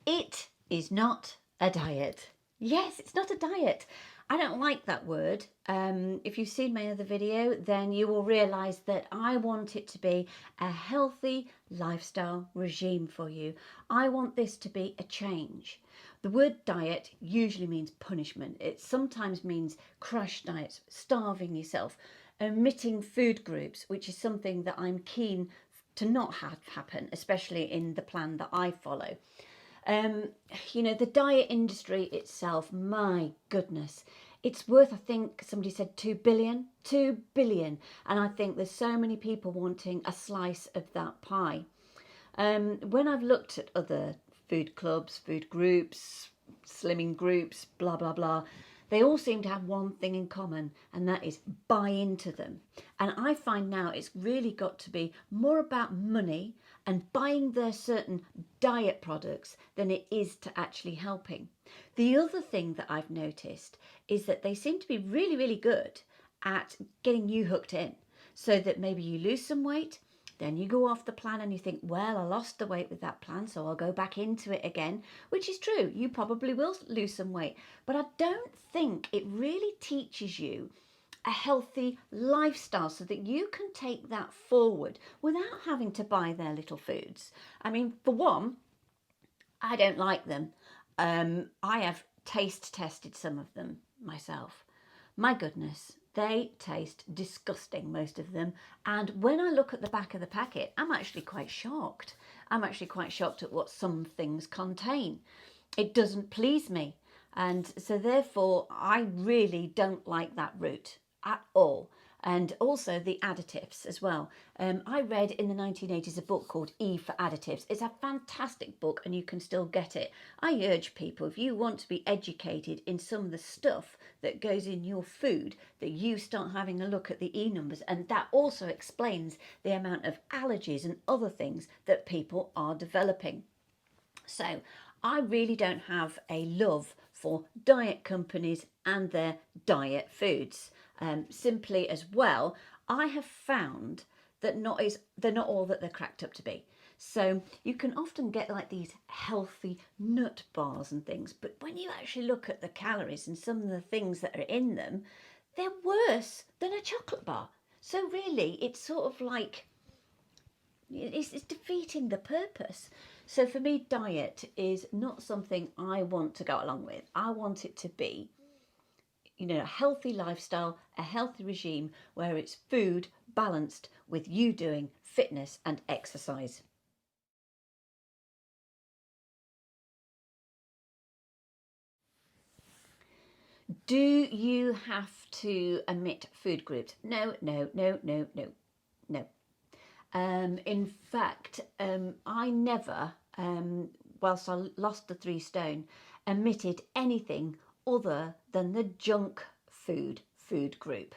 It is not a diet. Yes, it's not a diet. I don't like that word. If you've seen my other video, then you will realise that I want it to be a healthy lifestyle regime for you. I want this to be a change. The word diet usually means punishment. It sometimes means crash diets, starving yourself, omitting food groups, which is something that I'm keen to not have happen, especially in the plan that I follow. Um, the diet industry itself, my goodness, it's worth, I think somebody said 2 billion, 2 billion. And I think there's so many people wanting a slice of that pie. When I've looked at other food clubs, food groups, slimming groups, blah, blah, blah, they all seem to have one thing in common, and that is buy into them. And I find now it's really got to be more about money and buying their certain diet products than it is to actually helping. The other thing that I've noticed is that they seem to be really, really good at getting you hooked in, so that maybe you lose some weight, then you go off the plan and you think, well, I lost the weight with that plan, so I'll go back into it again, which is true. You probably will lose some weight. But I don't think it really teaches you a healthy lifestyle so that you can take that forward without having to buy their little foods. I mean, for one, I don't like them. I have taste tested some of them myself. My goodness, they taste disgusting, most of them. And when I look at the back of the packet, I'm actually quite shocked. I'm actually quite shocked at what some things contain. It doesn't please me. And so therefore, I really don't like that route at all. And also the additives as well. I read in the 1980s a book called E for Additives. It's a fantastic book and you can still get it. I urge people, if you want to be educated in some of the stuff that goes in your food, that you start having a look at the E numbers. And that also explains the amount of allergies and other things that people are developing. So I really don't have a love for diet companies and their diet foods. Simply as well, I have found that they're not all that they're cracked up to be. So you can often get like these healthy nut bars and things, but when you actually look at the calories and some of the things that are in them, they're worse than a chocolate bar. So really, it's sort of like it's defeating the purpose. So for me, diet is not something I want to go along with. I want it to be, a healthy lifestyle, a healthy regime where it's food balanced with you doing fitness and exercise. Do you have to omit food groups? No, no, no, no, no, no. In fact, I never, whilst I lost the 3 stone, omitted anything other than the junk food group.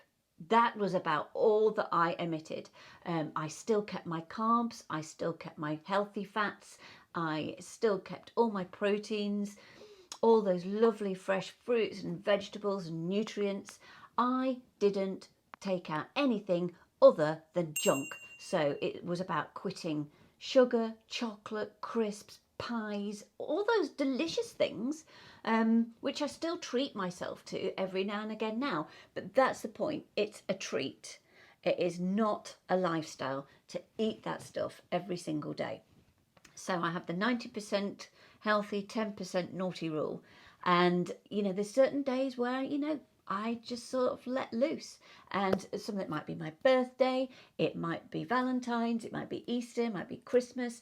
That was about all that I omitted. I still kept my carbs, I still kept my healthy fats, I still kept all my proteins, all those lovely fresh fruits and vegetables and nutrients. I didn't take out anything other than junk. So it was about quitting sugar, chocolate, crisps, pies, all those delicious things, which I still treat myself to every now and again now. But that's the point. It's a treat. It is not a lifestyle to eat that stuff every single day. So I have the 90% healthy, 10% naughty rule. And, there's certain days where, I just sort of let loose. And something that might be my birthday, it might be Valentine's, it might be Easter, it might be Christmas.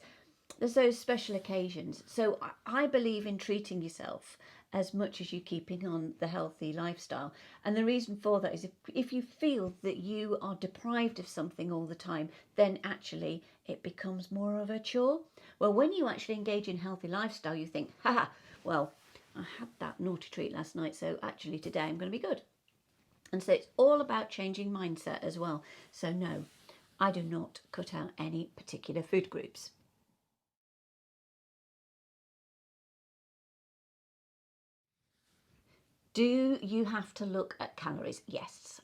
There's those special occasions. So I believe in treating yourself as much as you keeping on the healthy lifestyle. And the reason for that is if you feel that you are deprived of something all the time, then actually it becomes more of a chore. Well, when you actually engage in healthy lifestyle, you think, haha, well, I had that naughty treat last night, so actually today I'm going to be good. And so it's all about changing mindset as well. So no, I do not cut out any particular food groups. Do you have to look at calories? Yes.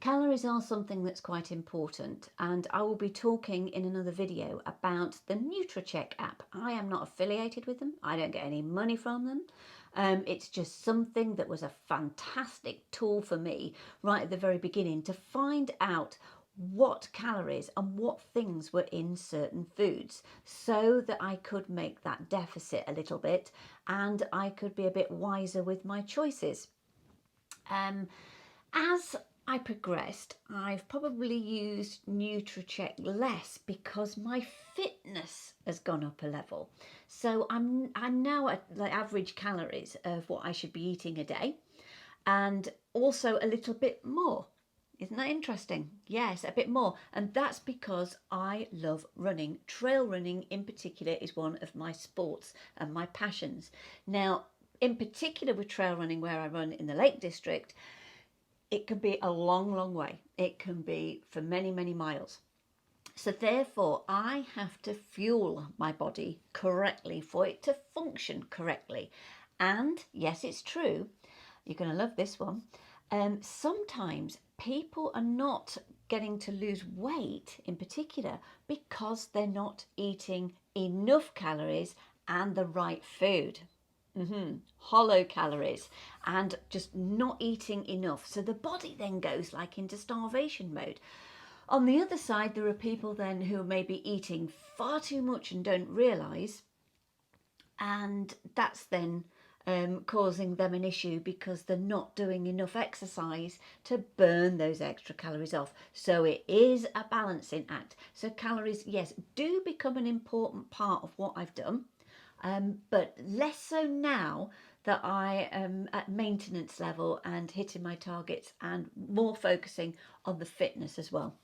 Calories are something that's quite important, and I will be talking in another video about the NutriCheck app. I am not affiliated with them. I don't get any money from them. It's just something that was a fantastic tool for me right at the very beginning to find out what calories and what things were in certain foods so that I could make that deficit a little bit and I could be a bit wiser with my choices. As I progressed, I've probably used NutriCheck less because my fitness has gone up a level. So I'm now at the average calories of what I should be eating a day, and also a little bit more. Isn't that interesting? Yes, a bit more. And that's because I love running. Trail running in particular is one of my sports and my passions. Now, in particular with trail running, where I run in the Lake District, it can be a long, long way. It can be for many, many miles. So therefore, I have to fuel my body correctly for it to function correctly. And yes, it's true. You're going to love this one. Sometimes people are not getting to lose weight in particular because they're not eating enough calories and the right food. Hollow calories and just not eating enough. So the body then goes like into starvation mode. On the other side, there are people then who may be eating far too much and don't realise, and that's then causing them an issue because they're not doing enough exercise to burn those extra calories off. So it is a balancing act. So calories, yes, do become an important part of what I've done. But less so now that I am at maintenance level and hitting my targets, and more focusing on the fitness as well.